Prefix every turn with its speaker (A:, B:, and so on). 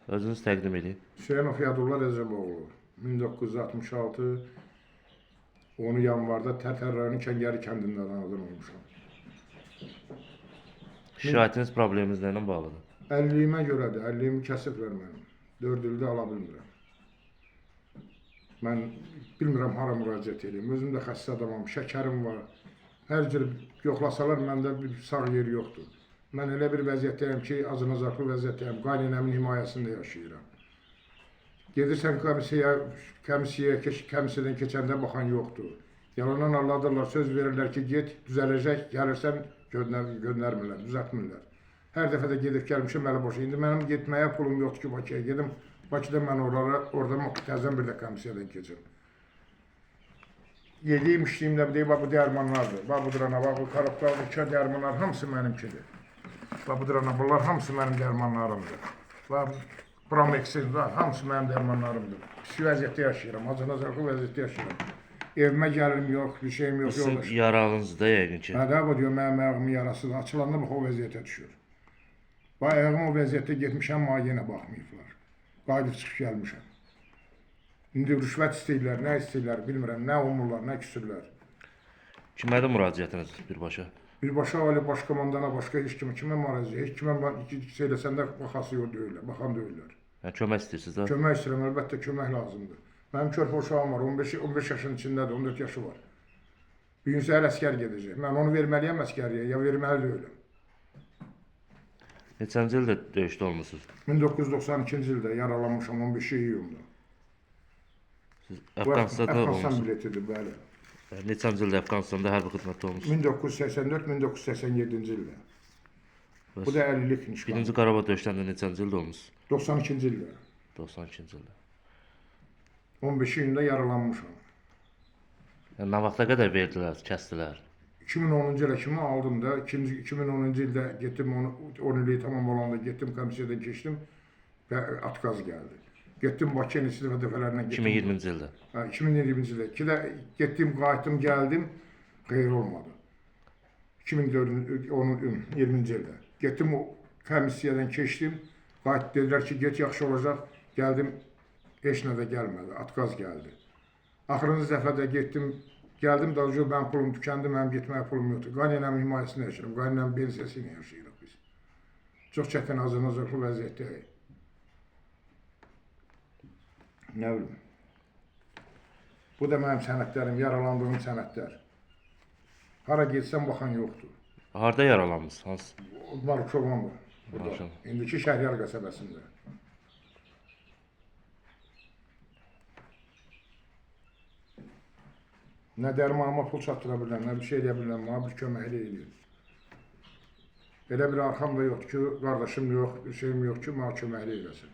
A: Özünüz təqdim edin.
B: Hüseynov Yadullah Rəcəboğlu. 1966 10 yanvarda Tərtər rayonu Kəngəri kəndində anadan olmuşam.
A: Şikayətiniz, probleminiz ilə bağlıdır?
B: 50-ymə görədir. 50-yimi kəsiblər mənim. 4 ildə ala bilmirəm. Mən bilmirəm hara müraciət edeyim. Özüm də xəstə adamam, şəkərim var. Hər cür yoxlasalar məndə bir sağ yer yoxdur. Mən elə bir vəziyyətdəyəm ki, acınacaqlı vəziyyətdəyəm. Qaynənəmin himayəsində yaşayıram. Gedirsən komisiyadan keçəndə baxan yoxdur. Yalandan alladırlar, söz verirlər ki, get, düzələcək, gəlirsən göndərmirlər, düzəltmirlər. Hər dəfə də gedib gəlmişəm əli boş. İndi mənim getməyə pulum yoxdur ki, Bakıya gedim. Bakıda mən orada təzən bir də komisiyadan keçim. Yediyim, içdiyim də deyib, bu dəyərmanlardır. Bu durana, bu karablar, bu dəyərmanlar hamısı mənimkidir. Bu durana, bunlar hamısı mənim dəyərmanlarımdır. Promexin, hamısı mənim dəyərmanlarımdır. Pis vəziyyətdə yaşayıram, acınacaqlı vəziyyətdə yaşayıram. Evimə gəlirim yox, bir şeyim yox.
A: Sizin yaralınızda yəqin ki.
B: Hə, bu diyor, mənim ayağımın yarasıdır. Açılanda bax o vəziyyətə düşür. Ayağım o vəziyyətdə getmişəm, yenə baxmayıblar. Qayıdıb çıxıb gəlmişəm. İndi rüşvət istəyirlər, nə istəyirlər bilmirəm, nə umurlar, nə küsürlər.
A: Kimədir müraciətiniz birbaşa?
B: Birbaşa ali baş komandana, başqa heç kimə müraciət, heç kimə söyləsəndə baxası yox deyirlər, baxan deyirlər.
A: Kömək istəyirsiniz də?
B: Kömək istəyirəm, əlbəttə kömək lazımdır. Mənim körpə uşağım var, 15 yaşının içindədir, 14 yaşı var. Bir gün səhər əskər gedəcək. Mən onu verməliyəm əskəriyə, ya verməli deyiləm.
A: Neçənci ildə döyüşdə olmuşsunuz?
B: 1992-ci ildə yaralanmışam, 15 iyunda.
A: Siz Əfqanistan'da olmuşsunuz?
B: biletidir, bəli.
A: Neçənci ildə Əfqanistan'da hərbi xidmətdə olmuşsunuz?
B: 1984-1987-ci ildə. Bu da 50'lik nişan.
A: Birinci Qarabağ döyüşlərində neçənci ildə olmuşsunuz?
B: 92-ci ildə.
A: 92-ci ildə.
B: 15 iyunda yaralanmışam.
A: Yəni, nə vaxta qədər verdilər, kəsdilər?
B: 2010-cu ilə kimi aldım da, 2010-cu ildə getdim, 10 ili tamam olanda getdim, komisiyadan keçdim və atkaz gəldi. Getdim Bakıya neçə dəfələrlə getdim.
A: 2020-ci ildə?
B: 2020-ci ildə. İki də getdim, qayıtdım, gəldim, xeyir olmadı. 2020-ci ildə. Getdim, komisiyadan keçdim, qayıt dedilər ki, get yaxşı olacaq, gəldim, heç nə də gəlmədi, atkaz gəldi. Axırıncı dəfədə getdim, gəldim da mənim pulum tükəndi, mənim getməyə pulum yoxdur. Qaynənəmin himayəsində yaşayıram, qaynənəmin pensiyası ilə yaşayırıq biz. Çox çətin, acınacaqlı vəziyyətdəyik. Nə bilim. Bu da mənim sənədlərim, yaralandığım sənədlər. Hara getsəm baxan yoxdur.
A: Harada yaralanmışsınız? Hansı?
B: Marıqçoğlan var. Burada. İndiki Şəhriyar qəsəbəsində. Nə dərmanıma pul çatdıra bilirəm, nə bir şey eləyə bilirəm, mənə bir köməkli eləyir. Elə bir arxam da yoxdur ki, qardaşım yox, bir şeyim yox ki, mənə köməkli eləsin.